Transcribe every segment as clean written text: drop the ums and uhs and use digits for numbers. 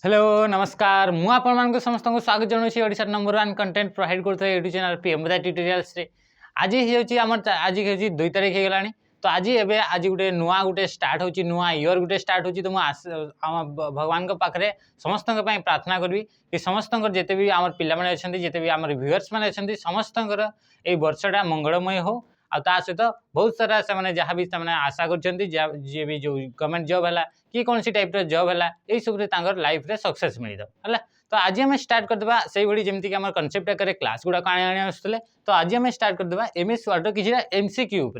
Hello नमस्कार मु आपण समस्त को स्वागत जनाऊँ ओडिशा नंबर 1 कंटेंट प्रोवाइड करते यूट्यूब चैनल पीएम ट्यूटोरियल्स रे। आज होची हमर आज होची 2 तारीख हे गलानी। तो आज गोटे नुआ गोटे स्टार्ट होची नुआ ईयर गोटे स्टार्ट होची। तो भगवान को पाखरे समस्त प्रार्थना करी कि समस्त जिते भी आम पिला माने अछंती जिते भी आम व्यूअर्स माने अछंती समस्त ए वर्षटा मंगलमय हो। आ ता सहित बहुत सारा से माने जहाँ भी आशा करछंती जे भी जो गवर्नमेंट जॉब है कि कौन सी टाइप जॉब है यही सब लाइफ रे सक्सेस मिल है। तो आज आम स्टार्ट करदे से भाई जमीक आम कनसेप्ट आकार क्लास गुड़ाक आसुले। तो आज आम स्टार्ट करदे एमएस वर्ड कि एमसीक्यू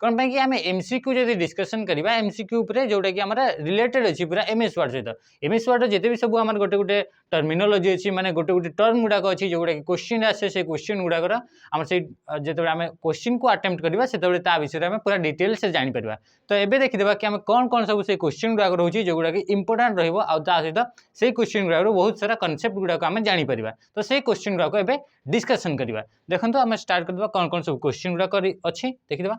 कौन कि आम एमसीक्यू जब डिस्कसन करवा एमसीक्यू जोटा कि रिलेटेड अच्छी पूरा एमएस वर्ड सहित एमएस वर्ड जिते भी सब आम गोटे गोटे टर्मिनोलॉजी अच्छी माने गोटे गोटे टर्म गुड़ाक अच्छी जोटा कि क्वेश्चन आसे से क्वेश्चन गुड़ाकर आम से जो आम क्वेश्चन को अटेम्प्ट करवा से विषय में पूरा डिटेल से जापर। तो ये देखीदा कि आम कौन कौन सब से क्वेश्चन गुड़ाक रोचे जो गुड़ा इंपोर्टाट रहित से क्वेश्चन गुड़ाक बहुत सारा कनसेप्ट गुड़ाक आम जापर। तो से क्वेश्चन गुड़ाक एबे डिस्कसन करवा। देखो आम स्टार्ट करदे कौन कौन सब क्वेश्चन गुड़ाक अच्छी देखीदा।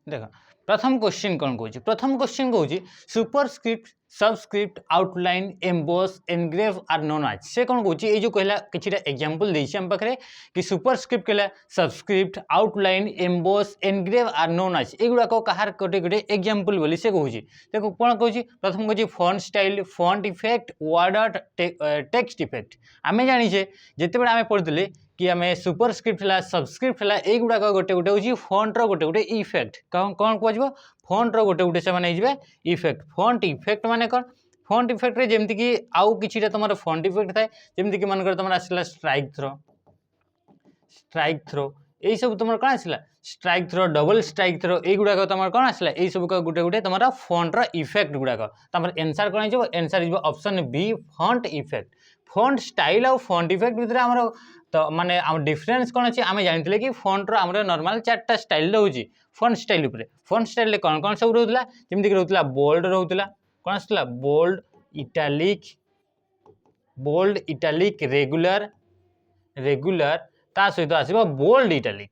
देख प्रथम क्वेश्चन कौन कहूँ प्रथम क्वेश्चन कहूँ superscript subscript outline emboss engrave are known आज से कौन कहूँ ये जो कहला कि एग्जांपल देछि हम पाखरे कि सुपरस्क्रिप्ट कहला subscript outline emboss engrave are known आज एगुड़ाक कहार गोटे गोटे एग्जांपल बोली से कहूँ। देखो कौन कहूँ प्रथम कहूँ font style font effect word art text effect आम जाचे जिते आम पढ़ते कि आम सुपरस्क्रिप्ट है सबस्क्रिप्ट है युड़ाक गोटे गोटे हूँ फॉन्टर गोटे गोटे इफेक्ट कौन कह फॉन्टर गोटे गोटे से इफेक्ट फॉन्ट इफेक्ट माने कौन फॉन्ट इफेक्ट रे जेमती कि आउ किछि तुम फॉन्ट इफेक्ट थाए जेमती कि मन तुम आसला स्ट्राइक थ्रो यही सब तुम कौन आसला strike through double strike through युड़ाक तुम कौन आसला यही सब गोटे गोटे तुम फॉन्टर इफेक्ट गुड़ाक एनसार कौन हो answer option B font effect. Font style और फॉन्ट इफेक्ट भितर आमर तो माने आम डिफरेंस कौन अच्छे आम जानते कि फॉन्टर आम नॉर्मल 4टा स्टाइल रोचे फॉन्ट स्टाइल उपर फॉन्ट स्टाइल कौन कौन सब रोला जमीक रोला बोल्ड रोला कौन आसला बोल्ड इटालिक रेगुलर ता सहित आसो बोल्ड इटालिक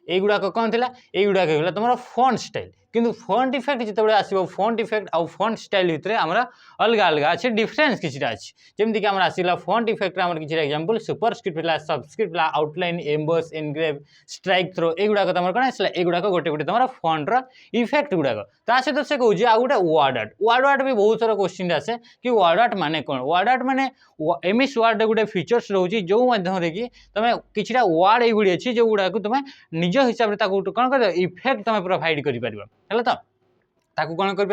युड़ाक कौन थी युड़ाक तुम फॉन्ट स्टाइल किंतु फॉन्ट इफेक्ट जिते आसो फॉन्ट इफेक्ट आउ फॉन्ट स्टाइल भितर आमर अलग अलग अच्छे डिफरेंस किसी अच्छी जमीक आम आसला फॉन्ट इफेक्ट आम किसी एग्जांपल सुपरस्क्रिप्ट है सबस्क्रिप्ट है outline emboss engrave strike through युड़ाक तुम कौन आसला युड़ाक गोटे गोटे तुम फॉन्टर इफेक्ट गुड़ाक ता सहित से कहूँ आ गोटे वर्ड आर्ट भी बहुत सारा क्वेश्चन आसे कि वर्ड आर्ट माने कौन वर्ड आर्ट माने एमएस वर्ड गोटे फीचर्स रोचे जो माध्यम कि तुम कि वर्ड ये अच्छी जो गुड़ाक तुम निज हिसाब से कौन कर इफेक्ट तुम प्रोवाइड कर है तो ताकू कौन कर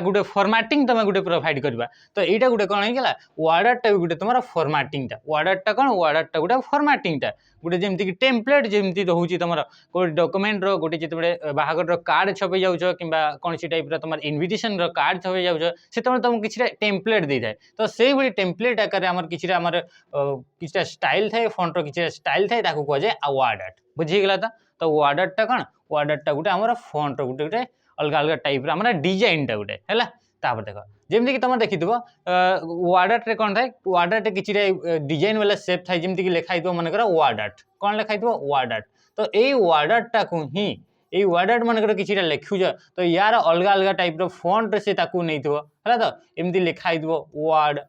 गोटे फॉर्मेटिंग तुम गोटे प्रोवाइड करवा। तो यहाँ गोटे कौन होगा वर्ड आर्ट गोटे तुम फॉर्मेटिंगटा वर्ड आर्टटा कौन वर्ड आर्टटा गोटे फॉर्मेटिंगटा गोटे जमीक कि टेम्पलेट जमी रोचे तुम गोटे डॉक्यूमेंट गोटे जिते बाहागर कार्ड छपे जाऊँ कि कौन सी टाइप तुम इनविटेशन कार्ड छपे जाऊँ से तुमको किसी टेम्पलेट दे थाए। तो से भाई टेम्पलेट आकार किसी स्टाइल थाए फॉन्टर किसी स्टाइल थाए कहुए वर्ड आर्ट बुझीगला। तो वर्ड आर्टटा कौन वर्ड आर्टटा गोटे आम फॉन्ट गोटे गोटे अलग अलग टाइप आम डिजाइनटा गोटे है। तापर देख जमीक तुम देखी वर्ड आर्ट कौन थाए वर्ड आर्ट किसी डिजाइन वाला सेप थाए जमीक लिखाई मन कर वर्ड आर्ट कौन लिखाई वर्ड आर्ट। तो यही वर्ड आर्टा को ही ये वर्ड आर्ट मन किसी लिखुच तो यार अलग अलग टाइप फॉन्ट से नहीं थो है। तो एमती लिखाई वर्ड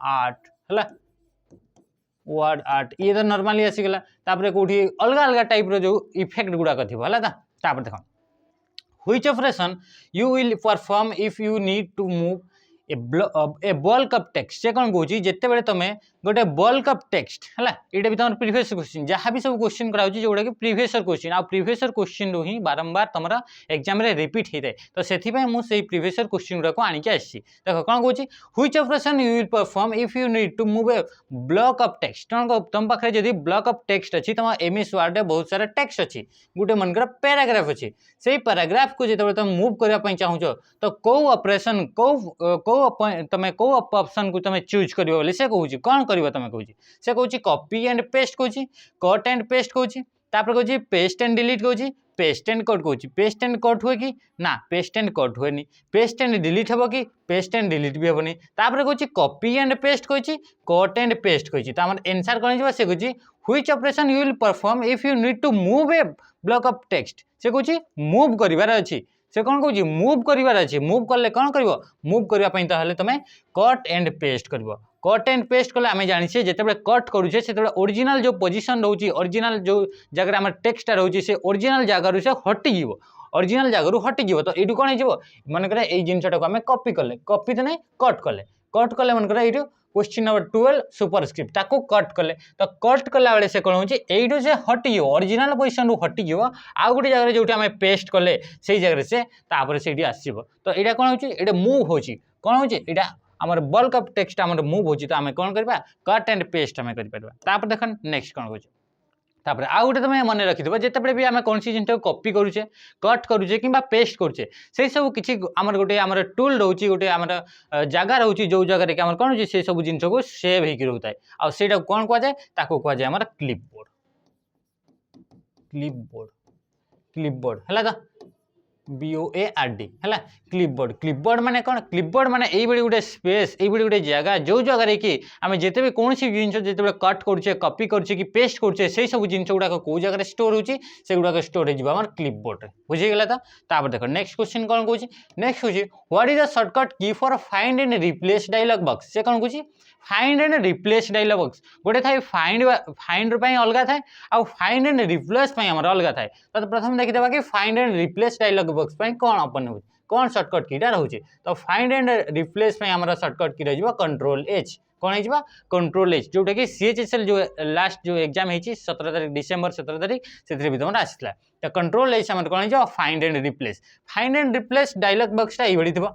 आर्ट है वर्ड आर्ट ये तो नॉर्मली आसीगला कौटी अलग अलग टाइप जो इफेक्ट गुड़ाक थी है। देख which operation you will perform if you need to move a bulk of text से कौन कहूँ जिते बड़े तुम गोटे बल्क ऑफ टेक्स्ट है ये भी तुम प्रीवियस क्वेश्चन जहाँ भी सब क्वेश्चन कराऊँ जोटा कि प्रीवियस क्वेश्चन आ प्रीवियस क्वेश्चन रू ही बारंबार तुम एग्जाम रिपीट होता है। तो से प्रीवियस क्वेश्चन गुड़ाक आनिक आसी देख कौन कहूँ which operation you will perform if you need to move a block of text तुम पाखे जब ब्लॉक ऑफ टेक्स्ट अच्छी तुम एमएस वर्ड में बहुत सारा टेक्स्ट अच्छी गोटे मनकर पैराग्राफ अच्छी से पैराग्राफ को जो तुम मूव करने चाहूँ तो कौ ऑपरेशन कौ तुम कौ ऑप्शन को तुम चूज कर से कहूँ कौन कर तुम कहूँ से कहूँ कॉपी एंड पेस्ट कहूँ कट एंड पेस्ट कहूँ तापर कहूँ पेस्ट एंड डिलीट कहूँ पेस्ट एंड कट कहूँ पेस्ट एंड कट हुए कि ना पेस्ट एंड कट हुए पेस्ट एंड डिलीट हम कि पेस्ट एंड डिलीट भी हेनी तापर कहूँ कॉपी एंड पेस्ट कहूँ कट एंड पेस्ट कहूँ तो आम एनसर कौन हो से कहूँ which operation you will perform if you need to move a block of text से कहूँ मूव करार अच्छी से कौन कहूँ मूव करार अच्छे मूव कले कौन कर मूव करने तो तुम कट एंड पेस्ट कर कट एंड पेस्ट कले आम जानी जिते कट करुचे से ओरिजिनल जो पोजिशन रोचे ओरिजिनल जो जगह आम टेक्सटा रोचे से ओरिजिनल जगार से हटिज ओरिजिनल जगार हटिज तो ये कौन हो मनकर ये जिनटा को आम कॉपी कले कॉपी तो नहीं कट कले मनकर ये क्वेश्चन नंबर 12 सुपरस्क्रिप्ट ताको कट कले तो कट कला बेले से कौन हो से हटिज ओरिजिनल पोजिशन रू हटिज आउ गोटे जगह जो आम पेस्ट कले से जगह से से आसो तो यहाँ कौन हो मूव हो कौन हो आमर बल्क ऑफ टेक्स्ट आमर मूव हो तो आम कौन करवा कट एंड पेस्ट आम कर देख नेक्स्ट कौन कह तापर आउ गोटे तुम मन रखिथ जिते भी आम कौन सी जिन कॉपी करुचे कट करुचे कि पेस्ट करुचे से सब किसी आमर गोटे आमर टूल रोचे गोटे आमर जगह रोचे जो जगह कि कौन हो से सब जिन को सेव होकर रोता है आईटा कौन कहुए कहुए आमर क्लिपबोर्ड क्लिपबोर्ड क्लिपबोर्ड है BOARD है क्लिपबोर्ड माने कौन क्लिपबोर्ड माने यही गोटे स्पेस यही गोटे जगह जो जगह कि आम जिते भी कौन सी जिन जो कट करुचे कॉपी करुचे कि पेस्ट करुचे से सब जिन गुड़ाक कौ जगह स्टोर होची से गुड़ाक स्टोर हो क्लिपबोर्ड बुझीगला तो देख नेक्स्ट क्वेश्चन कौन कौन नेक्स्ट हूँ व्हाट इज द शॉर्टकट की for find and replace dialog box से कौन कौन find and replace dialog box गोटे थाए फाइंड अलग थाए आउ फाइंड एंड रिप्लेस अलग थाए तो प्रथम देखीदा कि find and replace dialog box कौन ओपन हो कौन शॉर्टकट कीटा रोचे तो फाइंड एंड रिप्लेस शॉर्टकट की रही कंट्रोल एच कौन हो कंट्रोल एच जोटा कि CHSL जो लास्ट जो एग्जाम होती 17 तारीख डिसेम्बर 17 तारीख से भी तुम आसला तो कंट्रोल एच आम कौन हो फाइंड एंड रिप्लेस डायलॉग बॉक्सटा ये थी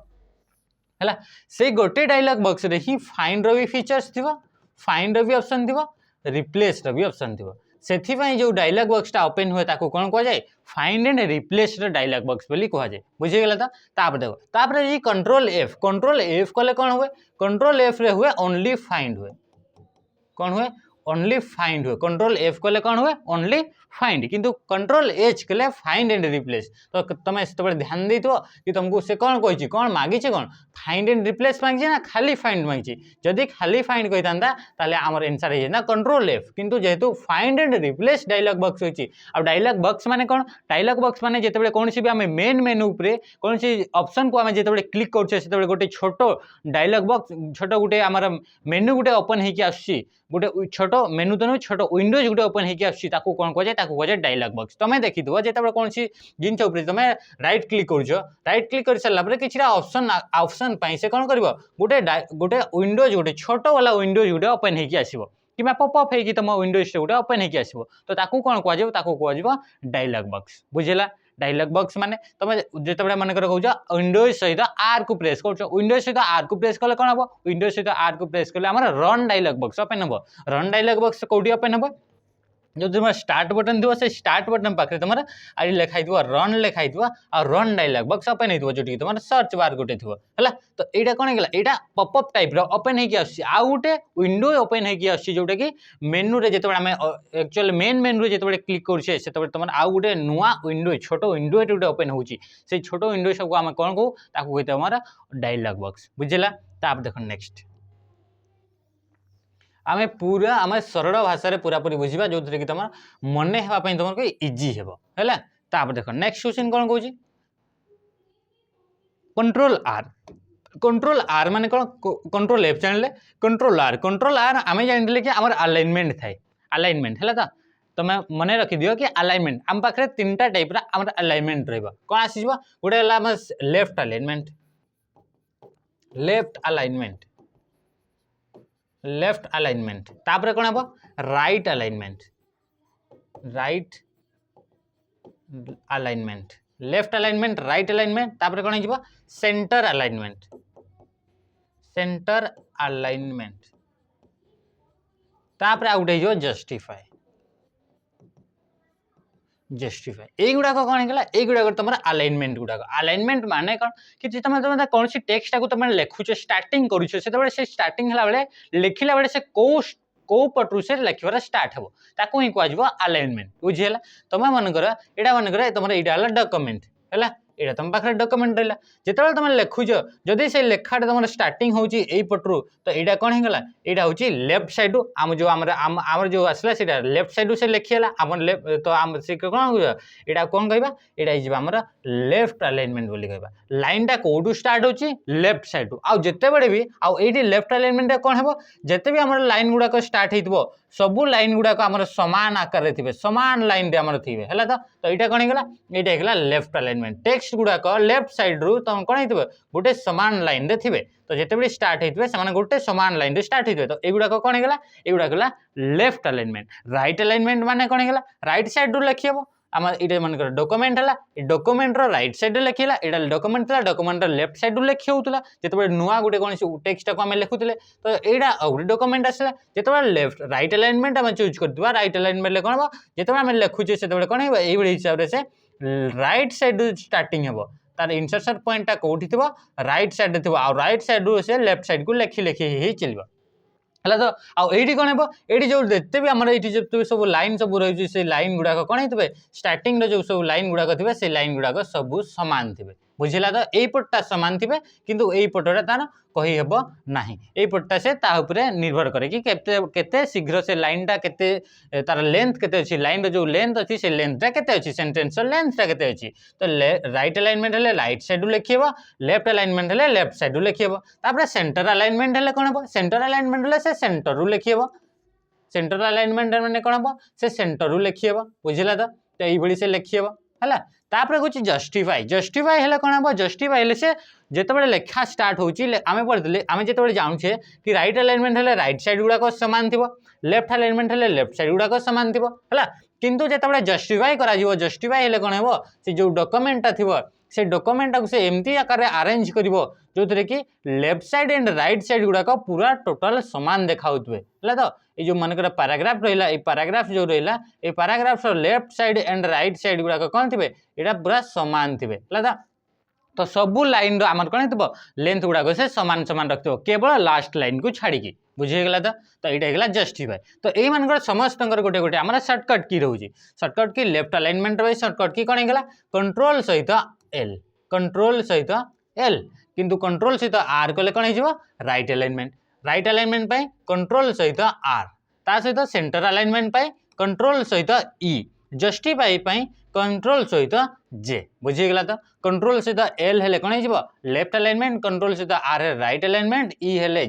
है से गोटे डायलॉग बॉक्स रे ही फाइंड भी फीचर्स थी फाइंड भी ऑप्शन थी रिप्लेस भी ऑप्शन थी से जो डायलॉग बॉक्सटा ओपन हुए ताको कौन कहुए find and replace dialog box बोली कहुए बुझीगला तो देखो ये कंट्रोल एफ कले कौन हुए कंट्रोल एफ रे हुए ओनली फाइंड हुए कौन हुए ओनली फाइंड हुए कंट्रोल एफ कले कौन हुए ओनली फाइंड किंतु कंट्रोल एच कले फाइंड एंड रिप्लेस तो तुम से ध्यान दे कि तुमको से कौन कही कौन मागी कौन फाइंड एंड रिप्लेस मांगी ना खाली फाइंड मांगी जदि खाली फाइंड कही था आमर एनसर हो कंट्रोल एफ किंतु जेहेतु find and replace dialog box होची आ डायलॉग बॉक्स माने कौन डायलॉग बॉक्स माने जेते कौन सी भी आम मेन मेनू उपरे कौन सी ऑप्शन को आम जिते क्लिक कर गोटे छोट डायलॉग बॉक्स छोट गोटे आमर मेनू गोटे ओपन होगी आसुची गोटे छोट मेनू तो नहीं छोट विंडोज गोटे ओपन होगी कौन कहुए डायलॉग बॉक्स तुम देखी जो कौन सी जिन तुम राइट क्लिक कर सारापर कि ऑप्शन ऑप्शन से कौन कर गोटे गोटे विंडोज गोटे छोट वाला विंडोज गोटे ओपन होगी आसो कि पॉपअप होगी तुम विंडोज गोटे ओपन होगी आसो तो कौन कहुए डायलॉग बॉक्स बुझेगा डायलॉग बॉक्स माने तुम जो मनकर कह विंडोज सहित आर को प्रेस कर विंडोज सहित आर को प्रेस कले कौन हम विंडोज सहित आर को प्रेस कले आम रन डायलॉग बॉक्स ओपन हम रन डायलॉग बॉक्स कौटी ओपन हम जो तुम स्टार्ट बटन थी से स्टार्ट बटन पाखे तुम आई लिखाई रन लिखाई आ रन डायलॉग बॉक्स ओपन हो जो तुम सर्च बार गोटे थी है तो यहाँ कौन है यहाँ पॉपअप टाइप ओपन होगी आउ गोटे विंडो ओपन होगी जोटा कि मेनू रे जो आम एक्चुअल मेन मेनू जो क्लिक करुचे से तुम आउ गोटे नुआ विंडो छोट विंडो गोटे ओपन होची से छोट विंडो सब आम कौन कहू कहते हमारा डायलॉग बॉक्स बुझेगा तो देख नेक्स्ट आम पूरा आम सरल भाषा रे पूरा पूरी बुझा जो कि तुम मन हाँपाई तुमको इजी है तापर देख नेक्स्ट क्वेश्चन कौन कौन कंट्रोल आर माने कौन कंट्रोल एफ जान कंट्रोल आर आम जानी कि आम अलाइनमेंट थाए अलाइनमेंट है तुम मन रखी दियो कि अलाइनमेंट आम पाखे 3टा टाइप आम अलाइनमेंट रहा कौन आस गोटे लेफ्ट अलाइनमेंट लेफ्ट अलाइनमेंट तापर कौन हम right alignment left alignment right alignment तापर कौन हो सेंटर अलाइनमेंट तापर आउ गोटे जस्टिफाई यही गुड़ाक कौन है युड़ाक तुम अलाइनमेंट गुड़ाक अलाइनमेंट माने कौन कि तुम कौन सी टेक्स्ट तुम लिखुच स्टार्टिंग करुच से स्टार्टिंग है लिखला बेले से कौ को पटरू से लिखबार स्टार्ट हे ताकू ही कह अलाइनमेंट बुझीगला तुम मनकर एटा मनकर तुम यहाँ डॉक्यूमेंट है एटा तुम पाखे डॉक्यूमेंट रहा जिते तुम लिखुच जदि से लेखाटा तुम स्टार्टिंग होची पटरू तो यहाँ कौन होगा यहाँ हूँ लेफ्ट साइड आम जो आम जो आसला से लेफ्ट साइड से लिखीगला आम तो आम से कौन यहाँ कौन कहवा यहाँ आमर लेफ्ट अलाइनमेंट बोली कहवा लाइनटा कौटू स्टार्ट होची लेफ्ट साइड आउ जिते बड़े भी आउ ये लेफ्ट अलाइनमेंट कौन हम जिते भी आम लाइन गुड़ाक स्टार्ट हो सबू लाइन गुड़ाक आम सामान आकार थे सामान लाइन आमर थे है तो यहाँ कौन होगा यहाँ लेफ्ट अलाइनमेंट टेक्स्ट गुड़ाक लेफ्ट साइड रू तुम कौन हो गोटे सामान लाइन रे थे तो जिते स्टार्ट होते हैं गोटे सामान लाइन रे स्टार्ट होते तो युड़ाक कौन होगा युड़ाक लेफ्ट अलाइनमेंट राइट अलाइनमेंट माने कौन होगा राइट साइड रू लिखी हम आम ये मन डॉक्यूमेंट है डॉक्यूमेंट राइट साइड लिखला यहाँ डॉक्यूमेंट था डॉक्यूमेंट लेफ्ट साइड लिखी होता जिते नुआ गोटे कौन टेक्स्ट को आम लिखुले तो यहाँ गोटे डॉक्यूमेंट आसला जिते लेफ्ट राइट अलाइनमेंट आम चूज करवा राइट अलाइनमेंट कौन हम जिते आम लिखुचे से कौन हो हिसाब से राइट साइड स्टार्टिंग हे तार इंसर्शन पॉइंटा कौटी थी राइट साइड थी आ राइट साइड से लेफ्ट साइड को लिखी लिखी ही चलो है तो आईटी कौन हो ये जो जिते भी आम ये सब लाइन सब रही से लाइन गुड़ाक कौन होते स्टार्टिंग जो सब लाइन गुड़ाक थे से लाइन गुड़ाक सब सामान थे बुझला तो यही पटटा सामान थे किंतु यही पटटा तार कही हेब ना यही पटटा से निर्भर करे कि केते शीघ्र से लाइनटा केते तार लेंथ केते अच्छी लाइन जो लेंथ अच्छी से लेंथटा केते अच्छी सेंटेंस लेंथटा केते अच्छी तो राइट अलाइनमेंट है राइट साइड लिखिब लेफ्ट अलाइनमेंट है लेफ्ट साइड लिखिब तापर सेंटर अलाइनमेंट है कौन हम सेंटर अलाइनमेंट है से सेंटर रू लिखिब सेंटर अलाइनमेंट माने कौन हम से सेंटर रू लिखिब बुझला तो यही से लिखिब है तापर कुछ जस्टिफाई जस्टिफाई है कौन हम जस्टिफाई से जिते लेखा स्टार्ट होमें पढ़ते आम जो जानूचे कि राइट अलाइनमेंट है राइट साइड गुड़ाक सामान थी लेफ्ट अलाइनमेंट है लेफ्ट साइड गुड़ाक सामान थी है किंतु जिते जस्टिफाई कर जस्टिफाई है कौन हम से जो डॉक्यूमेंटा थी से डॉक्यूमेंटा को से एमती आकार अरेंज कर जो थे कि left side and right side गुड़ाक पूरा टोटाल सामान देखा है तो ये मनकर पैराग्राफ रहा ये पैराग्राफ जो रहा ये paragraph left side and right side गुड़ाक कौन थे यहाँ पूरा सामान थे है तो सबू लाइन आम कौन हो लेंथ गुड़ाक से सामान सामान रखते केवल लास्ट लाइन को छाड़ी बुझीगला तो यहाँ जस्टिफाई तो यही मानक समस्त गोटे गोटे आम सर्टकट की रोचे सर्टकट की लेफ्ट अलाइनमेंट रही सर्टकट की कौन होगा कंट्रोल सहित एल कंट्रोल सहित एल किंतु कंट्रोल सहित आर कले कौन हो राइट अलाइनमेंट कंट्रोल सहित आर ता सहित सेंटर अलाइनमेंट कंट्रोल सहित ई जस्टिफाई कंट्रोल सहित जे बुझीगला तो कंट्रोल सहित एल हेले कौन हो लेफ्ट अलाइनमेंट कंट्रोल सहित आर है राइट अलाइनमेंट ई हेले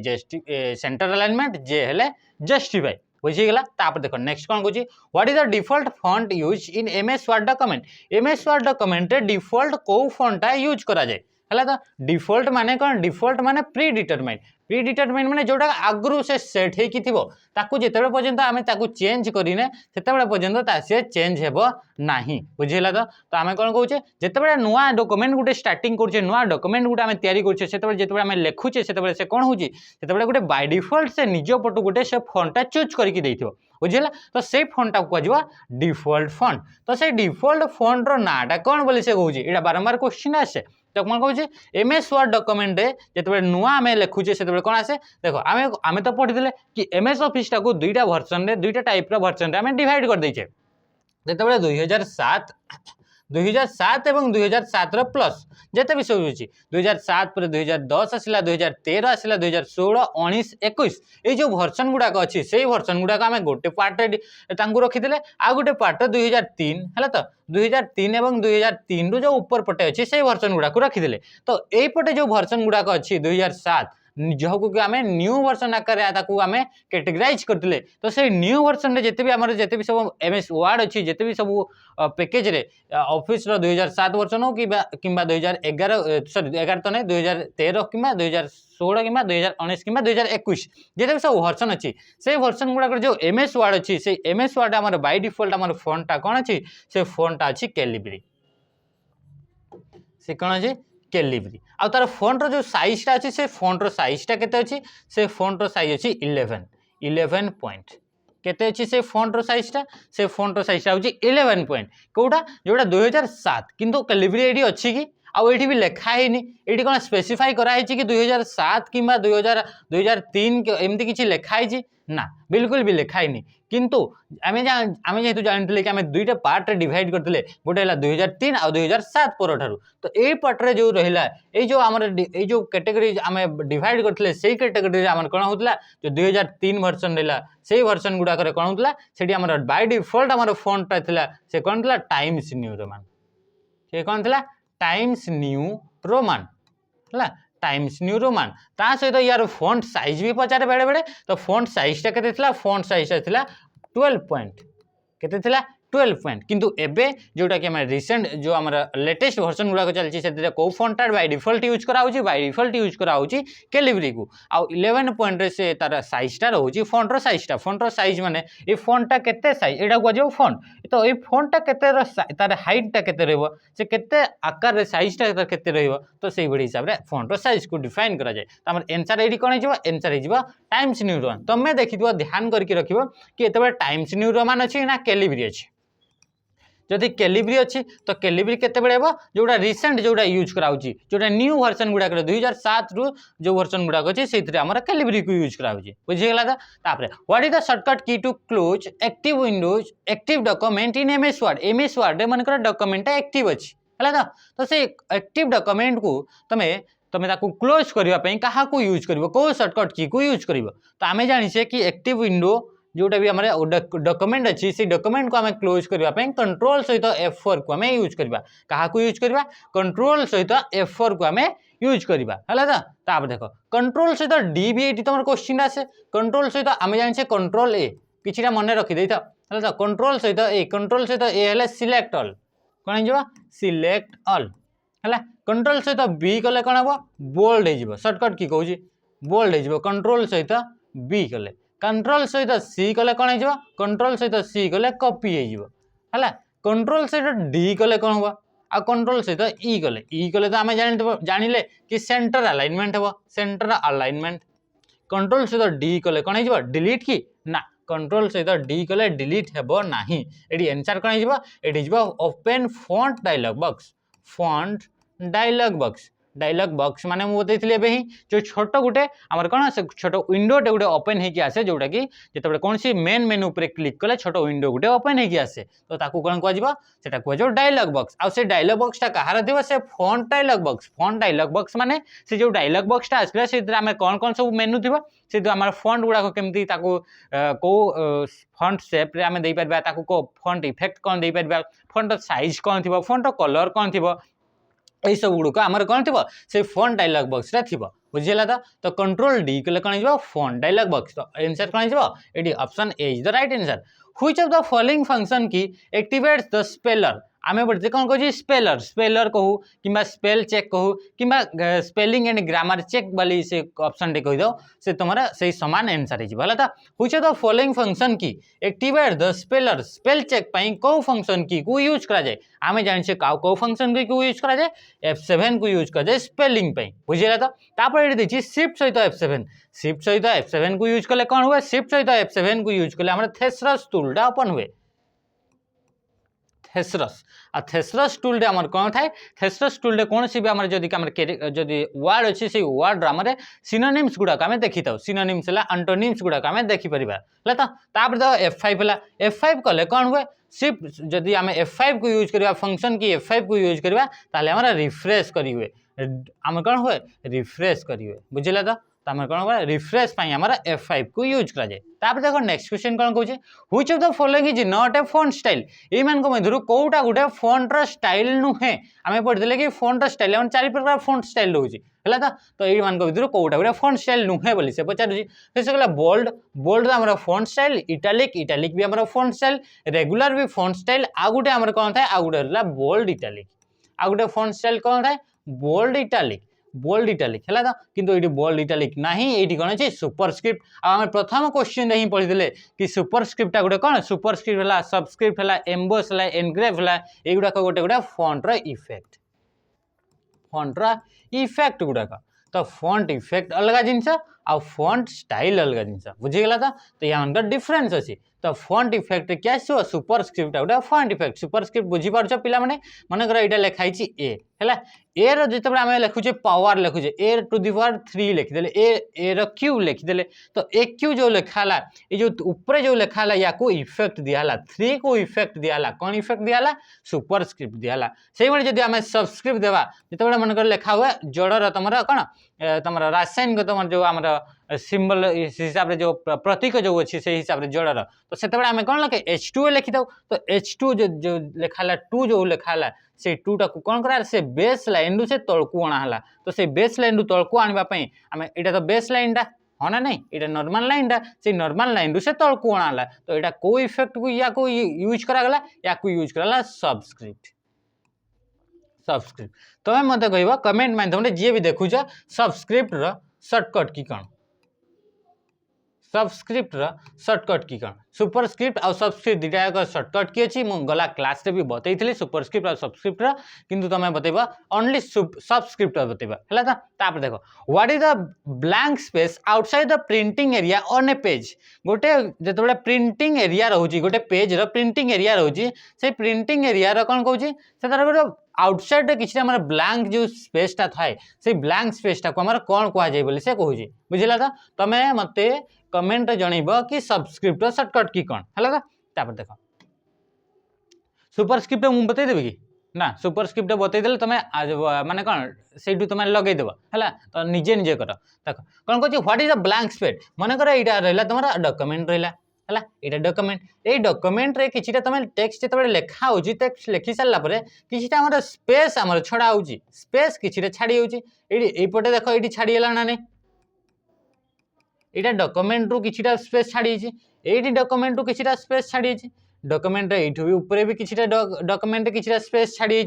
सेंटर अलाइनमेंट जे हेले जस्टिफाई बुझीगला तापर देखो नेक्स्ट कौन कहूँ what is the default font use in MS word document MS word document default को फॉन्टा यूज करा जाए है तो डिफॉल्ट माने कौन डिफॉल्ट माने प्री डिटरमाइन माने जोटा आगु से सेट होती जिते पर्यंत आम चेंज करें से पर्यंत सी चेंज हेब ना बुझेगा तो आम कौन कहे जिते नुआ डॉक्यूमेंट गोटे स्टार्टिंग करें नुआ डॉक्यूमेंट गोटे आम तैयारी जिते आम लिखुचे से कौन होती गोटे बाय डिफॉल्ट से निज पटू गोटे से फॉन्टा चूज करके बुझेगा तो से फॉन्टा कह डिफॉल्ट फॉन्ट तो से डिफॉल्ट फॉन्ट रो नाटा कौन बोली से कहूँ यहाँ बारंबार क्वेश्चन आसे तो कौन कहूँ एमएस वर्ड डॉक्यूमेंट जिते नुआ आम लिखुचे से कौन आसे देखो आम तो पढ़ी कि एमएस ऑफिस टाक दुईटा भर्सन दुईटा टाइप भर्सन आम डिवाइड कर देचे जिते 2007 एवं 2007 प्लस जिते भी सब अच्छी 2007 पर 2010 आसला 2013 आसला 2016 19 21 ये जो भर्सन गुड़ाक अच्छी से भर्सन गुड़ाक आम गोटे पार्ट रखी आ गोटे पार्ट 2003 है तो 2003 एवं 2003 रू जो ऊपर पटे अच्छी से भर्सन गुड़ाक रखी तो यही पटे जो भर्सन गुड़ाक अच्छी 2007 जहाँ आम न्यू वर्सन आकार आम कैटेगराइज करते तो से न्यू वर्सन में जिते भी आम जिते भी सब एमएस वर्ड अच्छी जिते भी सब पैकेज रे ऑफिस 2007 वर्सन हो कि 2011 सॉरी 11 तो नहीं 2013 कि 2016 कि 2019 कि 2021 जिते भी सब वर्सन अच्छी से वर्सन गुड़ाक जो एमएस वर्ड अच्छी से एमएस वर्ड आम बाय डिफॉल्ट आम फॉन्टा कौन अच्छी से फॉन्टा अच्छी कैलिब्री से कौन अच्छी कैलिब्री आ तार फॉन्ट रो जो साइजटा अच्छी से फॉन्ट रो साइजटा केते अच्छी से फॉन्ट रो साइज अच्छी 11 पॉइंट केते अच्छी से फॉन्ट रो साइजटा से फॉन्ट रो साइजटा होची 11 पॉइंट कोटा जोटा 2007 किंतु कैलिब्री एडी अच्छी कि आउ एठी भी लिखा हैनी एठी कोन स्पेसिफाई करा है कि 2007 किंबा 2003 एमती किछि लिखा है ना बिल्कुल भी लिखाई किंतु आमे जेहेतु जानते कि आम दुईटा पार्ट डिवाइड करते गोटे 2003 आ 2007 पर तो यही पार्टे जो रहा जो आम जो कैटेगरी आम डिवाइड करते से कैटेगरी आम कौन होता जो 2003 वर्सन रहा से वर्सन गुड़ाक कौन होता से आम बाय डिफॉल्ट आम फॉन्टटा था से कौन था टाइम्स न्यू रोमान से कौन था टाइम्स न्यू रोमान है टाइम्स न्यू रोमान ता सहित यार फॉन्ट साइज भी पचारे बेले बेले तो फॉन्ट साइजटा केते फॉन्ट साइजटा थिला 12 पॉइंट केते थिला 12 पॉइंट किंतु एबे जोटा कि हमारे रिसेंट जो हमारा लेटेस्ट वर्जन गुड़ा चलती से कौ फॉन्टटा बाय डिफॉल्ट यूज कराउची बाय डिफॉल्ट यूज कराउची कैलिब्री को आ 11 पॉइंट रे से तार साइजटा रहउची फॉन्टर साइज माने ए फॉन्टटा केते साइज एटा को जो फॉन्ट तो ए फॉन्टटा केते तार हाइटटा केते रहबो से केते आकार रे साइजटा केते रहबो तो सेही बडी हिसाब रे फॉन्टर साइज को डिफाइन करा जाय तो हमर आंसर एडी कोन हिजबो आंसर हिजबो टाइम्स न्यू रोमान तमे देखिदिबो ध्यान करके रखिबो कि एतबे टाइम्स न्यू रोमान अछि ना कैलिब्री अछि जदि कैलिब्री अच्छी तो कैलिब्री केते बेले हेबो जोटा रिसेंट जोटा यूज कराउची जोटा न्यू वर्जन गुडा 2007 रु जो वर्जन गुडा अछि सेथिरे हमर कैलिब्री को यूज कराउची बुझि गेला तापरे what is the shortcut key to close active windows active document in MS Word मनकर डॉक्यूमेंट एक्टिव अछि हला तो से एक्टिव डॉक्यूमेंट को तमे ताकू क्लोज करबा पई कहा को यूज करबो को शॉर्टकट की को यूज करबो तो आमे जानि से कि एक्टिव विंडो जोटा भी हमारे डॉक्यूमेंट अच्छी से डॉक्यूमेंट को आम क्लोज करने कंट्रोल सहित F4 को आम यूज करवा क्या यूज करवा कंट्रोल सहित F4 को आम यूज करवा है देख कंट्रोल सहित डी भी ये तुम क्वेश्चन आसे कंट्रोल सहित आम जाने कंट्रोल ए कि मन रखी था कंट्रोल सहित ए है सिलेक्ट ऑल कौन हो सिलेक्ट ऑल है कंट्रोल सहित बी कले कौन हम बोल्ड हो सर्टकट की कहूँ बोल्ड हो कंट्रोल सहित बी कले कंट्रोल सहित सी कले कौन हो कंट्रोल सहित सी कले कॉपी है कंट्रोल सहित डी कले कौन हम आ कंट्रोल सहित ई कले तो आम जानिले कि सेंटर अलाइनमेंट हम सेंटर अलाइनमेंट कंट्रोल सहित डी कले कौन हो डिलीट की ना कंट्रोल सहित डी कले डिलीट हेबो नाही एडी आंसर कौन हो एडी ओपन फॉन्ट डायलॉग बॉक्स माने मु बतैथिले एबे ही जो छोट गुटे हमर कोन से छोट विंडोटे गुटे ओपन हेकी आसे जोटा कि जेतबे कोन सी मेन मेनू ऊपर क्लिक कले छोट विंडो गुटे ओपन हेकी आसे तो ताकू कोन कहै जिवो सेटा कहै जो डायलॉग बॉक्स आ से डायलॉग बॉक्सटा कहार दिवो से फॉन्ट डायलॉग बॉक्स माने से जो डायलॉग बॉक्सटा आसले से हमें कोन सब मेनू थिबो से तो हमर फॉन्ट गुडा को केमती ताकू को फॉन्ट शेप रे हमें देई परबा ताकू को फॉन्ट इफेक्ट कोन देई परबा फॉन्ट साइज कोन थिबो फॉन्ट कलर कोन थिबो यही सब गुड़क आमर कौन थी से फॉन्ट डायलॉग बॉक्सटा थी बुझीगला तो कंट्रोल डी कले कौन हो फॉन्ट डायलॉग बॉक्स तो आंसर कौन हो ये option A is the right answer which of the following function की एक्टिवेट्स द स्पेलर आम पढ़ते कौन कह स्पेलर कहू कि स्पेल चेक कहू कि स्पेलिंग एंड ग्रामर चेक वाली से ऑप्शन टे कहीद से तुम से सामान आंसर है which of the following function key activate the speller spell check कौ फंक्शन की को यूज करा जाए आम जाने कौ फंक्शन को यूज करा जाए F7 को यूज करा जाए स्पेलिंग बुझेगा तो देखिए शिफ्ट सहित F7 को यूज कले कौन हुए शिफ्ट सहित F7 को यूज कले हमारे थेसरस टूलटा ओपन हुए थेसरस टूल आमर कौन थाए थेसरस टूल कौन सी भी जदि वर्ड अच्छी से वर्ड आम सिनोनिम्स गुड़ाक आम देखी था सिनोनिम्स है एंटोनिम्स गुड़ाक आम देखिपर तो F5 है F5 कले कौन हुए शिफ्ट जदि आम F5 को यूज करवा फंक्शन की F5 को यूज करवा ताले हमारा रिफ्रेश करी हुए आम कौन हुए रिफ्रेश करी हुए बुझेगा तो आम कौन हुआ रिफ्रेश हमारा F5 को यूज करा जाए तापर देखो नेक्स्ट क्वेश्चन कौन कहूँ which of the following is not a font style ये मध्य कौटा गोटे फॉन्टर स्टाइल नुहे आम पढ़ते कि फॉन्टर स्टाइल आम 4 प्रकार फॉन्ट स्टाइल रोचे है तो ये भर कौटा गोटे फॉन्ट स्टाइल नुहे बोली से पचार कहला बोल्ड आम फॉन्ट स्टाइल इटालिक भी आम फॉन्ट स्टाइल रेगुलर भी फॉन्ट स्टाइल आ गोटे आम कौन था आ गोटे बोल्ड इटालिक आ गोटे फॉन्ट स्टाइल कौन था बोल्ड इटालिक है तो किंतु ये बोल्ड इटालिक ना ये कौन अच्छे सुपरस्क्रिप्ट आम प्रथम क्वेश्चन ही पढ़ी कि सुपरस्क्रिप्टा गोटे कौन सुपरस्क्रिप्ट है सबस्क्रिप्ट है एम्बोस है एनग्रेव है युवाक गोटे गोटे फॉन्टर इफेक्ट गुड़ाक तो फॉन्ट इफेक्ट अलग जिनस आ फॉन्ट स्टाइल अलग जिनस बुझीगला तो या डिफरेन्स अच्छी तो फॉन्ट इफेक्ट क्या आसो सुपरस्क्रिप्ट गोटे फॉन्ट इफेक्ट सुपरस्क्रिप्ट बुझीपार पिला माने मनकर यहाँ लिखाई ए है ए रो आम लिखुचे पावर लिखुचे ए टू दी पावर 3 लिखिदे ए रो क्यू लिखिदे तो ए क्यू जो लिखाला ये जो ऊपर जो लिखाला या को इफेक्ट दियाला 3 को इफेक्ट दियाला कौन इफेक्ट दियाला सुपरस्क्रिप्ट दियाला से भाई जब आम सबस्क्रिप्ट देवा जिते मनकर लिखा हुए जड़र तुम कौन तुम रासायनिक तुम जो आम सिंबल हिसाब से जो प्रतीक जो अच्छी से हिसाब से जड़र तो से आम कौन लिखे H2 लिखी दो तो H2 जो लिखाला 2 जो लिखाला से 2 टाक कौन करा से बेस लाइन रु से तलकू अणाला तो से बेस लाइन रु तलकू आने आम यहाँ तो बेस लाइन टा हाँ ना नहीं ये नॉर्मल लाइन टा से नॉर्मल लाइन रु से तलकू अणाला तो यहाँ को इफेक्ट को या को यूज करागला या को यूज कराला सबस्क्रिप्ट सबस्क्रिप्ट तुम्हें मत कह कमेंट माध्यम जी भी देखुच सबस्क्रिप्ट रो सर्टकट की कौन सबस्क्रिप्ट रो सर्टकट की कौन सुपरस्क्रिप्ट और सबस्क्रिप्ट दुटा एक सर्टकट की अच्छी मुझे गला क्लास रे भी बतई सुपरस्क्रिप्ट और सबस्क्रिप्ट किंतु तुम बतेब ओनली सबस्क्रिप्ट बतेब है तापर देख what is the blank space outside the printing area on A page गोटे जो प्रिंटिंग एरिया रोचे गोटे पेज रो प्रिंटिंग एरिया रोचे से प्रिंटिंग एरिया कौन कौन से तार गोटे आउटसाइड किसी आम ब्लैंक जो स्पेसटा थाए से ब्लैंक स्पेसटा को आम कौन कहुए से कहूँ बुझला तो तुम्हें मत कमेंट जनइब कि सबस्क्रिप्ट सर्टकट की कौन है तापर देख सुपरस्क्रिप्ट मुझे बतईदेवी कि ना सुपरस्क्रिप्ट बतईदे तुम्हें माने कौन से तुम लगेदेव है तो निजे निजे कर देख कौन कह what is the blank space मनकर यहाँ रहा तुम डॉक्यूमेंट रहा है ये डॉक्यूमेंट ये डॉक्यूमेंट रे किछिटा तुम टेक्स्ट जो लिखा हो टेक्स्ट लिखि सारा पर किछिटा हमर स्पेस आमर छड़ा हो स्पेस किछिटा छाड़ी होची एडी पटे देखो ये छाड़ीगला ना नहीं यहाँ डॉक्यूमेंट रु किछिटा स्पेस छाड़ी ये डॉक्यूमेंट रु किछिटा स्पेस छाड़ी डॉक्यूमेंट ये भी ऊपर भी किछिटा डॉक्यूमेंट किछिटा स्पेस छाड़ी है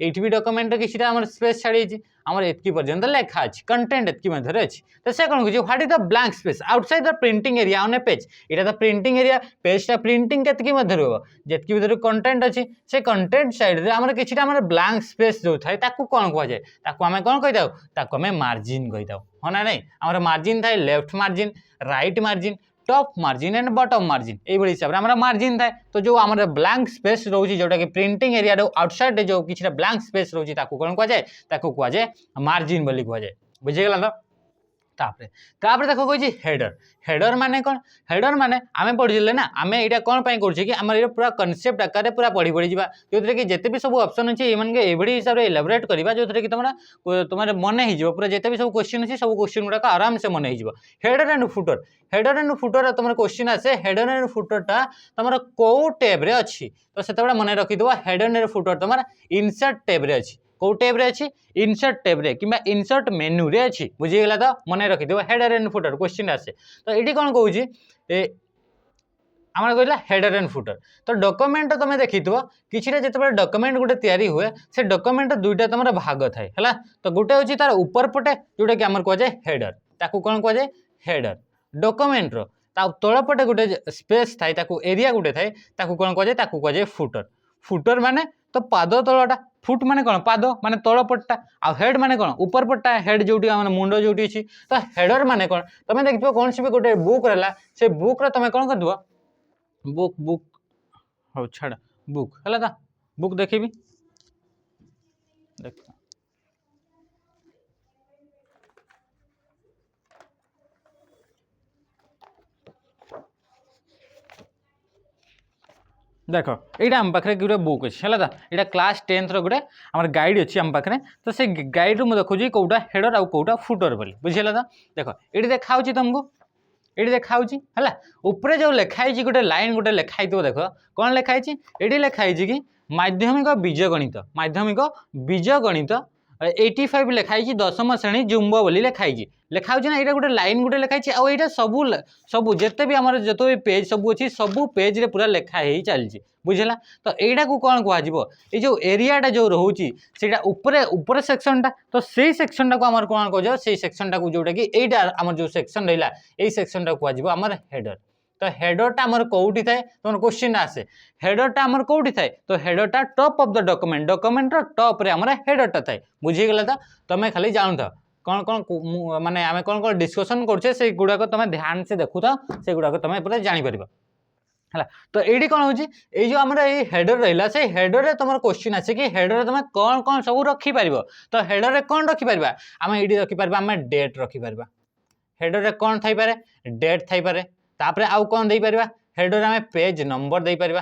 ये भी डॉक्यूमेंट किछिटा हमर स्पेस छाड़ी आमर एतकी पर्यंत लेखा अच्छी कंटेंट एतकी मध्य अच्छी तो से कौन कह what is the blank space outside the printing area on A page यहाँ तो प्रिंटिंग एरिया पेजटा प्रिंटिंग के मध्य रही भर कंटेंट अच्छी से कंटेंट साइड आम कि ब्लैंक स्पेस जो थाए कौन कहुए आम कौन कही आम मार्जिन कही हाँ ना नहीं आम मार्जिन थाए left margin right margin top margin and bottom margin ये हिसाब से हमारा मार्जिन थाए तो जो आम ब्लैंक स्पेस रोचे जोटा कि प्रिंटिंग एरिया आउटसाइड जो किसी ब्लैंक स्पेस रोचे कौन कहुए कहुए मार्जिन बोली कहुए बुझीगला तो तापर देखो कही हेडर हेडर माने कौन हेडर माने आमे पढ़ी ना आमे यहाँ कौन कर आम पूरा कनसेप्ट आकार पूरा पढ़ी पढ़ी जा जो कि जिते भी सब ऑप्शन अच्छे ये हिसाब से इलाबोरेट करवा जो कि तुम मन हो पूरा जिते भी सब क्वेश्चन अच्छे सब क्वेश्चन गुड़ाक आराम से मन हो हेडर एंड फुटर तुम क्वेश्चन आसे हेडर एंड फुटरटा तुम कौ टैब रे अच्छी तो से मन रखिद हेडर एंड फुटर तुम इनसर्ट टैब रे अच्छी कौ टैब रे अच्छी इनसर्ट टैब रे कि इनसर्ट मेन्यू रे अच्छी बुझीगला तो मन रखिद हेडर एंड फुटर क्वेश्चन आसे तो ये कौन कहूँ आम कहला हेडर एंड फुटर तो डॉक्यूमेंट तुम देखी किसी जो डॉक्यूमेंट गोटे तैयारी हुए से डॉक्यूमेंट दुईटा तुम भाग थाए है तो गोटे हूँ तार ऊपर पटे जोटा कि आम कहुए हेडर ताकू कौन कहुए हेडर डॉक्यूमेंट रो तल पटे गोटे स्पेस थाए एरिया गोटे थाए कौन कहुए फुटर फुटर माने तो पाद तलटा फुट माने कौन पाद माने तल पट्टा आ हेड माने कौन ऊपर पट्टा हेड जो मुंड जो अच्छी तो हेडर माने कौन तुम देखिए कौन सी भी गोटे बुक रहा से बुक तुम कौन कर बुक बुक हाँ छाड़ बुक है बुक देखी देख देख यहाँ आम पाखे गोटे बुक अच्छे है यहाँ क्लास 10th गोटे आम गाइड अच्छी आम पाखे तो से गाइड रु देखुची कौटा हेडर आउ कौटा फुटर बोली बुझीगला तो देख ये देखा तुमको ये देखा है ऊपर जो लिखाई गोटे लाइन गोटे लिखाई देख कौन लिखाई ये लिखाई कि माध्यमिक बीजगणित 85 लिखाई 10th श्रेणी जुम्ब बोली लिखाई लिखा ना यहाँ गोटे लाइन गोटे लिखाई आईटा सबू सबू जिते भी आम जो भी पेज सब अच्छी सबू पेज रे पूरा लिखाई चलती बुझला तो यहाँ को कौन कह जो एरियाटा जो रोचे से ऊपर सेक्शनटा तो से सेक्शनटा को आम कौन कह से सेक्शनटा को जोटा कि यहाँ आम जो सेक्शन रहा यही सेक्शनटा कह हेडर तो हेडरटा आमर कौटी थाए तुम क्वेश्चन आसे हेडरटा आमर कौटी थाए तो हेडरटा top of the document top रे आमर हेडरटा थाए बुझीगला तो तुम खाली जानू था कौन कौन माने आमे कौन कौन डिस्कशन करछे से गुडाक तुम ध्यान से देखु था से गुडाक तुम पूरा जानि परिबा है। तो ये कौन हो जो आम हेडर रहा से हेडर में तुम क्वेश्चन आसे कि हेडर तुम कौन कौन सब रखिपर। तो हेडर में कौन रखिपर आम ये रखिपर आम डेट रखिपर हेडर में कौन थी पारे डेट थी पारे तापर आउ कौन दे पार हेडर आम पेज नंबर दे पार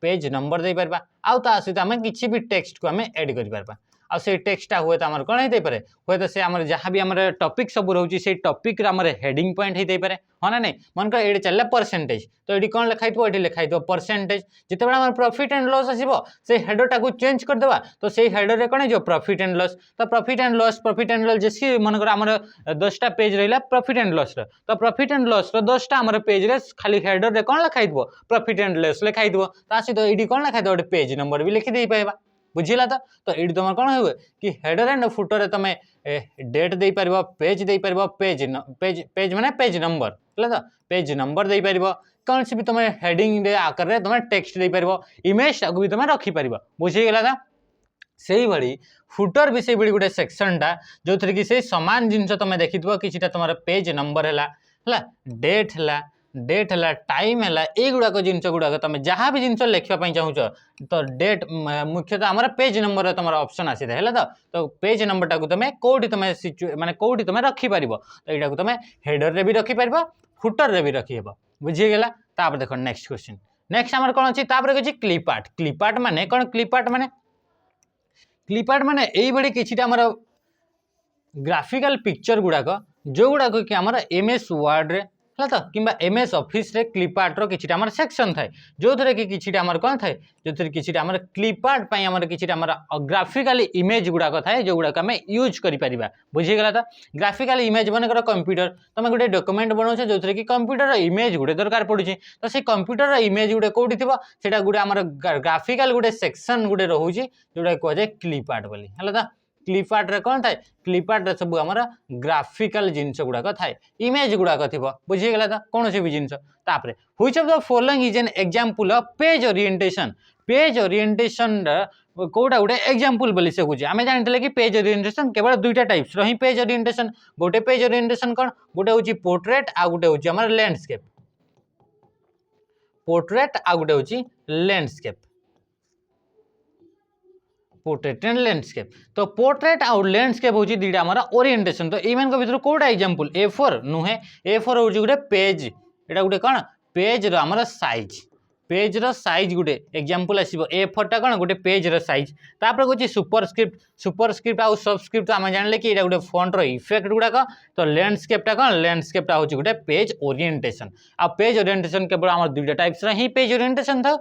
पेज नंबर दे पार आउ ता सहित आम किसी भी टेक्स्ट को आम एड कर आ से टेक्सटा हुए तो आम कौन हो पारे हुए तो से आम जहाँ भी आम टॉपिक सब रोचे से टॉपिक आम हेडिंग पॉइंट होते पारे हाँ ना नहीं मन कर ये चलला परसेंटेज तो ये कौन लिखाई ये लिखाई परसेंटेज जिते आम प्रॉफिट एंड लॉस आसो से हेडरटा को चेंज करदे तो से हेडर कौन हो प्रॉफिट एंड लॉस तो प्रॉफिट एंड लॉस जैसे मनकर आम 10टा पेज रहा प्रॉफिट एंड लॉस तो प्रॉफिट एंड लॉस 10टा आम पेज रे खाली हेडर रे कौन लिखाई प्रॉफिट एंड लॉस लिखाई सहित ये कौन लिखाई गोटे पेज नंबर भी लिखिदे पाइबा बुझीला तो ये तुम कौन हुए कि हेडर एंड फुटर तुम डेट दे पार पेज दे पार पेज पेज पेज माने पेज नंबर है तो पेज नंबर दे पार कौन सी भी तुम हेडिंग आकार में तुम टेक्स्ट दे पार इमेज भी तुम रखिपर बुझीगला ना से भाई फुटर भी से गोटे सेक्शनटा जो थी कि से सामान जिनस तुम देखी कि तुम पेज नंबर है डेट है डेट है टाइम है युड़ाक जिनस गुड़ाक तुम जहाँ भी जिनस लिखापी चाहूच तो डेट मुख्यतः आम पेज नंबर तुम ऑप्शन आसी था है तो पेज नंबर टाक तुम कौटी तुम माने कौटी तुम रखिपर तो यहाँ तुम हेडर रे भी रखिपर फुटर रे भी रखिहेब बुझीगला तापर देख नेक्स्ट क्वेश्चन नेक्स्ट आम कौन अच्छी अच्छी क्लिप आर्ट माने कौन क्लिप आर्ट माने यही किसी आम ग्राफिकल पिक्चर गुड़ाक जो गुड़ाक कि आम एमएस वर्ड रे है तो कि एमएस ऑफिस रे क्लिप आर्ट रो किसी आम सेक्शन थाए जो थे कि किसी आम कौन थाए जो थे किसी आम क्लिप आर्ट आम किसी आम ग्राफिकल इमेज गुड़ाक थाए जो गुड़ाक आम यूज करा बुझीगला तो ग्राफिकल इमेज मनकर कंप्यूटर तुम गोटे डॉक्यूमेंट बनाऊछ जो थे कि कंप्यूटर इमेज गुटे दरकार पड़ुଛି तो से कंप्यूटर इमेज गुटे कौटी थी से गोटे आम ग्राफिकल गोटे सेक्शन गुटे रोचे जोटा कहुए क्लिप आर्ट बोली है तो क्लिप आर्ट रे कौन थाए क्लिप आर्ट रे सब आम ग्राफिकल जिनस गुड़ाक थाए इमेज गुड़ाक थी बुझीगला तो कौन सी भी जिनस तापर which of the following is an example of page orientation कौटा गोटे एग्जांपल बोली से कहे आम जानते कि पेज ओरिएंटेशन केवल दुईटा टाइप्स रही पेज ओरिएंटेशन गोटे पेज ओरिएंटेशन कौन गोटे हूँ पोर्ट्रेट आ गोटे हूँ आम लैंडस्केप पोर्ट्रेट आ गोटे हूँ लैंडस्केप पोर्ट्रेट एंड लैंडस्केप तो पोर्ट्रेट आउ लैंडस्केप हूँ दीटा आम ओरिएंटेशन तो इन भर कौटा एग्जांपल A4 नुहे A4 हूँ गोटे पेज यहाँ गोटे कौन पेज आमर साइज पेज रो साइज गोटे एग्जांपल आसो A4 टा कौन गोटे पेज रो साइज तापर कौन सुपरस्क्रिप्ट आउ सबस्क्रिप्ट आम जानले कि गोटे फॉन्ट रो इफेक्ट गुड़ाक तो लैंडस्केपटा कौन लैंडस्केपटा हूँ गोटे पेज ओरिएंटेशन आ पेज ओरिएंटेशन केवल आम दुईटा टाइप्स ही पेज ओरिएंटेशन था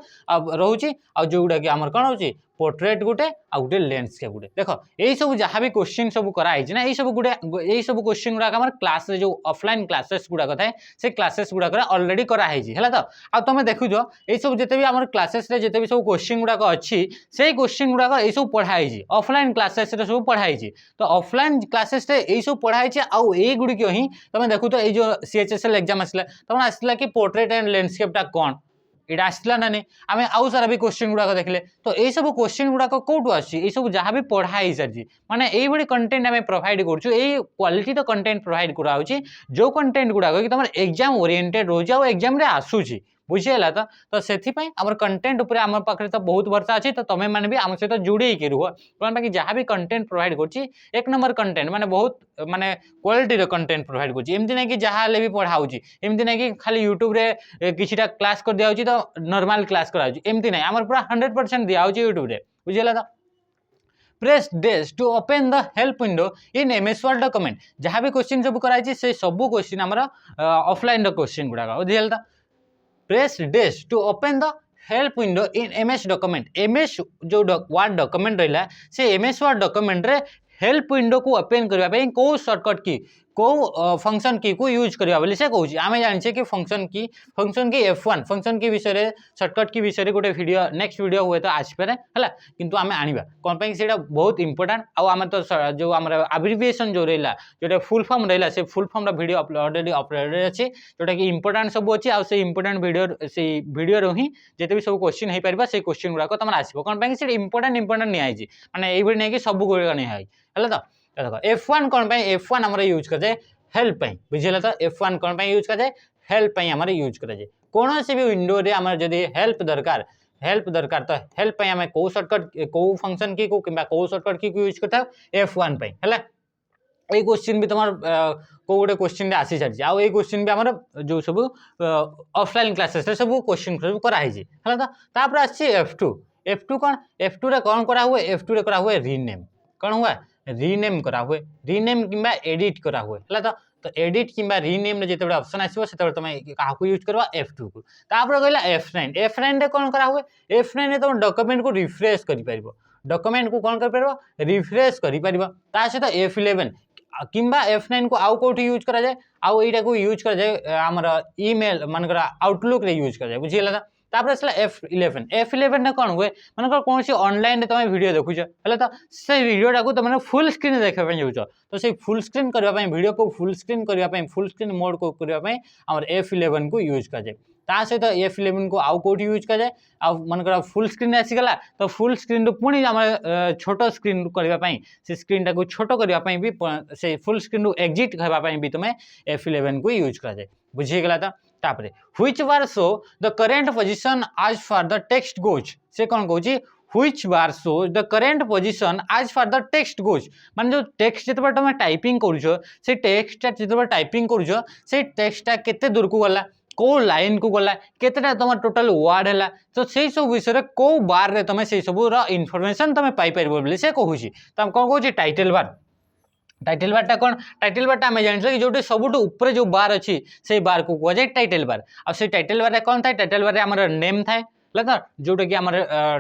रोचे आ जो गुड़ा कि आम कौन हो पोर्ट्रेट गोटे आ गोटे लैंडस्केप गोटे देख यही सब जहाँ भी क्वेश्चन सब कराई ना यही सब गोटे यही सब क्वेश्चन गुड़ाक आम क्लास जो ऑफलाइन क्लासेस गुड़ाक थाए से क्लासेस गुड़ाक ऑलरेडी कराई है तो आ तुम देखुच ये सब जिते भी आम क्लासेस जिते भी सब क्वेश्चन गुड़ाक अच्छी से क्वेश्चन गुड़ाक ये सब पढ़ाई ऑफलाइन क्लासेस सब पढ़ाई तो ऑफलाइन क्लासेस ये सब पढ़ाई आउ ये गुड़िक ही तुम देखु तो ये CHSL एग्जाम आसला तुम आसला कि पोर्ट्रेट एंड लैंडस्केपटा कौन ये आसला ना नहीं आम आउ सारा भी क्वेश्चन गुड़ाक देखले तो ये सब क्वेश्चन गुड़ाक कौटू आसी सब जहाँ भी पढ़ाई सारी माने यही कंटेंट आम प्रोवाइड करूँ ये क्वालिटी तो कंटेंट प्रोवाइड कराऊँ जो कंटेंट गुड़ाक कि तुम एग्जाम ओरिएंटेड रोचे आ एग्जाम आसूची बुझीगला तो से आम कंटेंट उपर आम पाखे तो बहुत भरसा अच्छी तो तुम मैंने भी आम सहित जोड़े रुह कौन बाकी जहाँ भी कंटेंट प्रोवाइड कर एक नंबर कंटेंट माने बहुत माने क्वालिटी कंटेंट प्रोवाइड करमती ना कि जहाँ भी पढ़ाऊँ एमती ना कि खाली यूट्यूब रे किसीटा क्लास कर दिया तो नॉर्मल क्लास कराऊँगी ना आम पूरा 100% दिया यूट्यूब रे बुझीगला तो press dash to open the help window in MS Word document जहाँ भी क्वेश्चन सब कराई से सब क्वेश्चन आम ऑफलाइन क्वेश्चन गुड़ाक बुझीगला तो press dash to open the help window in MS document MS जो वर्ड डॉक्यूमेंट रहा से MS Word डॉक्यूमेंट रे हेल्प विंडो को ओपन करने को शॉर्टकट की को फंक्शन की को यूज करवा बोली से कहूँ आम जाने कि फंक्शन की F1 फंक्शन की विषय शॉर्टकट की विषय गोटे वीडियो नेक्स्ट वीडियो हुए तो आसपे है किंतु आम आनिबा कौन पे से बहुत इंपोर्टेंट आम तो जो आम एब्रिविएशन जो रहा जो फुल फॉर्म रहा से full form video already uploaded अच्छी जोटा कि इंपोर्टेंट सब अच्छी आ इंपोर्टेंट वीडियो ही जिते भी सब क्वेश्चन हो पार से क्वेश्चन गुड़ाक तुम आसो कौन पे इंपोर्टेंट निहाई माने ये नहीं कि सब गुड़ा निहाई है देखो F1 कौन पे F1 हमर यूज कर जाए हेल्प पे बुझिला तो F1 कौन पे यूज कर जाए हेल्प पे हमर यूज कर जाए कौन से भी विंडो रे हमर जदी हेल्प दरकार तो हेल्प पे हमें को शॉर्टकट को फंक्शन की को किबा को शॉर्टकट की यूज करता F1 पे हला এই क्वेश्चन भी तुम को गोटे क्वेश्चन आसी सारी आउ ये क्वेश्चन भी आमर जो सब ऑफलाइन क्लासेस सब क्वेश्चन सब कराई है तो तापर आसी F2 कौन F2 रे कौन करा हुए F2 रे करा हुए रीनेम कौन हुआ रीनेम करा हुए रीनेम किंबा एडिट करा हुए है तो एडिट किंबा रीनेम रे जेते ऑप्शन आसीबो सेते तुम का यूज करवा F2 को तापर कहला F9 रे कौन करा हुए F9 रे तुम डॉक्यूमेंट को रिफ्रेश करि परिबो डॉक्यूमेंट को कौन कर परिबो रिफ्रेश करि परिबो ता सहित F11 किंबा F9 को आउ कोठी यूज करा जाए आउ एटा को यूज करा जाए हमर ईमेल मानकर आउटलुक रे यूज करा जाए बुझिला तापर असला F11 ने कौन हुए मानकर कौन सी ऑनलाइन रे तुम वीडियो देखुछ हला तो से वीडियोटा को तुम फुल स्क्रीन देखा पय जाउछ तो से फुल स्क्रीन करबा पय वीडियो को फुल स्क्रीन करबा पय फुल स्क्रीन मोड को करबा पय हमर F11 को यूज करा जाए ता सहित F11 को आउ कोठी यूज करा जाए आ मानकर फुल स्क्रीन आसी गला तो फुल स्क्रीन रो पुनी हमर छोटो स्क्रीन करबा पय से स्क्रीन टा को छोटो करबा पय भी से फुल स्क्रीन रो एग्जिट करबा पय भी तुमे F11 को यूज करा जाए बुझी गला तो तापरे which bar show the current position as far the text goes से कौन कहूची which bar show the current position as far the text goes माने जो टेक्स्ट जेतबे तुम टाइपिंग करूछो से टेक्स्ट जेतबे टाइपिंग करूछो से टेक्स्ट केते दूर को गला को लाइन को गला केतेटा तुम टोटल वर्ड है तो से सब विषय को बार रे तुम से सब इनफॉरमेशन तुम पाई परबो बोली से कहूची तुम कौन कहूची टाइटल बार कौन टाइटल बार आम जान जो सब ऊपर जो बार अच्छी से बार को कह जाए टाइटल बार आ से टाइटल बार कौन था टाइटल बार आम नेम थाए जोटा कि आम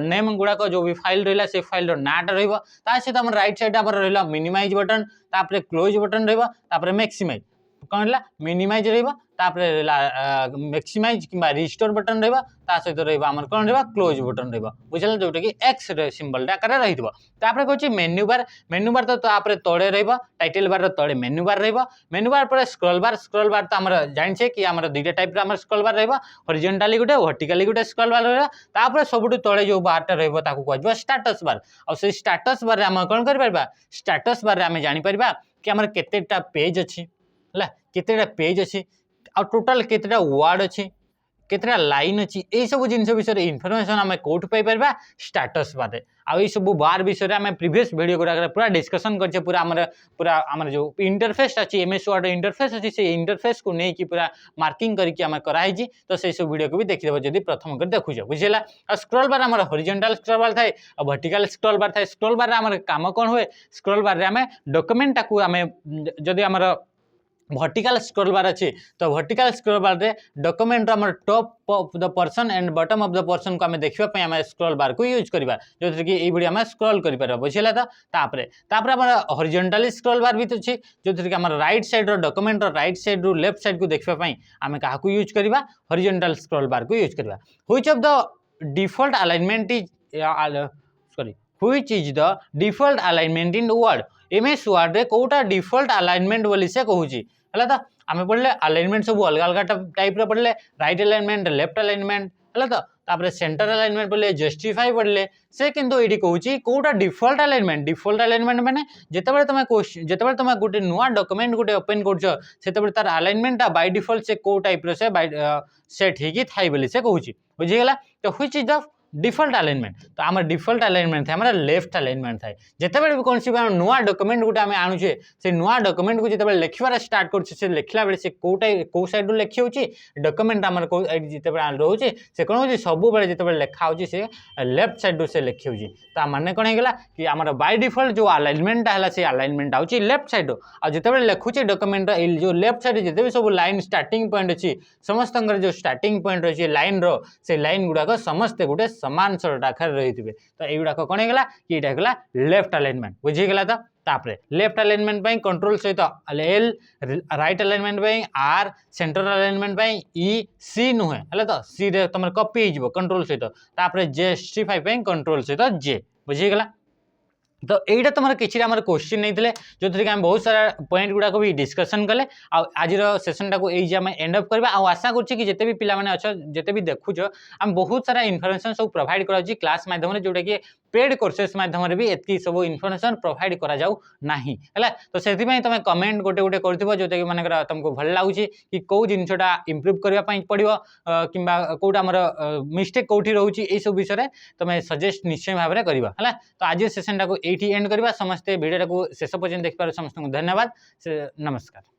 नेम गुड़ाक जो भी फाइल रहा से फाइल नाटा रही आम राइट साइड रहा मिनिमाइज बटन तापर क्लोज बटन रहा मैक्सिमाइज कौन है मिनिमाइज रहा मैक्सिमाइज किंबा रिस्टोर बटन रहा सहित रहा कौन रहा क्लोज बटन रहा बुझल जोटा कि एक्स सिंबल आकार रही कहूँ मेन्यू बार तो तले रहा टाइटल बार तले मेन्यू बार पर स्क्रॉल बार तो आम जाने कि आम दुईटा टाइप स्क्रॉल बार रहा हॉरिजॉन्टली गोटे वर्टिकली गोटे स्क्रॉल बार रहा सब तले जो बारटा रहा स्टेटस बार और से स्टेटस बार आम कौन कर स्टेटस बार आम जापर कि आम केतेटा पेज अच्छी है केतेटा पेज अच्छी आ टोटल केतेटा वर्ड अच्छी केतेटा लाइन अच्छी यही सब जिन विषय इनफॉरमेशन आम कौट पाई परबा स्टेटस बार आउ सब बार विषय आम प्रीवियस वीडियो गुड़ा पूरा डिस्कशन करछे पूरा आमर जो इंटरफेस अच्छी MS वर्ड इंटरफेस अच्छी से इंटरफेस को लेकिन पूरा मार्किंग करके आम कराई तो से सब वीडियो को भी देखिदेव जब प्रथम कर देखुच बुझेगा आ स्क्रॉल बार आम हॉरिजॉन्टल स्क्रॉल बार थाए और वर्टिकल स्क्रॉल बार थाए स्क्रॉल बार आम काम कौन हुए स्क्रॉल बार आम डॉक्यूमेंट टाकू आम जदि आमर वर्टिकल स्क्रॉल बार अच्छी तो वर्टिकल स्क्रॉल बार रे डॉक्यूमेंट आम top of the person and bottom of the person को आम देखा आम स्क्रॉल बार को यूज करवा जो कि ये आम स्क्रॉल कर बुझेगा तो तापर आम हॉरिजॉन्टली स्क्रॉल बार भी अच्छी जो कि आम right side document right side रु लेफ्ट साइड को देखापी आम क्या यूज करवा हॉरिजॉन्टल स्क्रॉल बार को यूज करवा which of the default alignment is sorry which is the default alignment in word MS word रे कोटा डिफॉल्ट अलाइनमेंट बोली से कहूची है तो आम पढ़ले अलाइनमेंट सब अलग अलग टाइप पढ़ले राइट अलाइनमेंट लेफ्ट अलाइनमेंट है तो तापर सेंटर अलाइनमेंट पढ़ले जस्टिफाई पढ़ले से किंतु ये कहूँ कोटा डिफॉल्ट अलाइनमेंट माने जितेबाला तुम गोटे नुआ डॉक्यूमेंट गोटे ओपन कर तार अलाइनमेंट बाय डिफॉल्ट से को टाइप से सेट होगी थाई बोली से कहूँ बुझीगला तो which is the default alignment तो आम डिफॉल्ट अलाइनमेंट थाए हमारा लेफ्ट अलाइनमेंट थाए जितेबाला भी कौन सी नुआ डॉक्यूमेंट गोटे आम आणुचे से नुआ डॉक्यूमेंट को जितेबाला लिखबार स्टार्ट कर लिखला बेले से कौ साइड लिखी होची डॉक्यूमेंट आम जितेबाला रोचे से कौन हो सब बेले जितेबाला लिखा होची से लेफ्ट साइड से लिखी होची तो माने कौन होगा कि आम बाय डिफॉल्ट जो अलाइनमेंट है से अलाइनमेंट होची लेफ्ट साइड आ जितेबाला लिखुचे डॉक्यूमेंट जो लेफ्ट साइड जिते भी सब लाइन स्टार्टिंग पॉइंट अच्छी समस्त जो स्टार्टिंग पॉइंट रही लाइन से लाइन गुड़ाक समस्ते गोटे सामान सरट आकार रही थे तो युवा कौन होगा कि यहाँ लेफ्ट अलाइनमेंट बुझीगला तो तापरे लेफ्ट अलाइनमेंट कंट्रोल सहित L right alignment R centre alignment E C नुहे है तो सी रे तुम कॉपी हो कंट्रोल सहित तापरे जस्टिफाई कंट्रोल सहित J बुझीगला तो यहीटा तुम किसी क्वेश्चन नहीं थे जो थी आम बहुत सारा पॉइंट गुड़ाक भी डिस्कसन कले आज सेसन टाक एंड अप करवा आशा करुँच कि जिते भी पिला अच्छे जिते भी देखुच आम बहुत सारा इनफर्मेशन सब प्रोवाइड कर क्लास माध्यम जोटा कि पेड कोर्सेस माध्यम भी एतकी सब इनफॉरमेशन प्रोवाइड करा जाऊ नाही है तो से तुम कमेंट गोटे गोटे कर जो कि मन तुमको भल लगुच कि कौ जिनटा इम्प्रूव करने पड़ो कि कौटा आमर मिस्टेक कौटी रोचे ये सब विषय तुम सजेस्ट निश्चय भाव में करवा है तो आज सेशन टाक ये एंड करवा समस्ते भिडियो शेष पर्यटन देखिए समस्त धन्यवाद नमस्कार।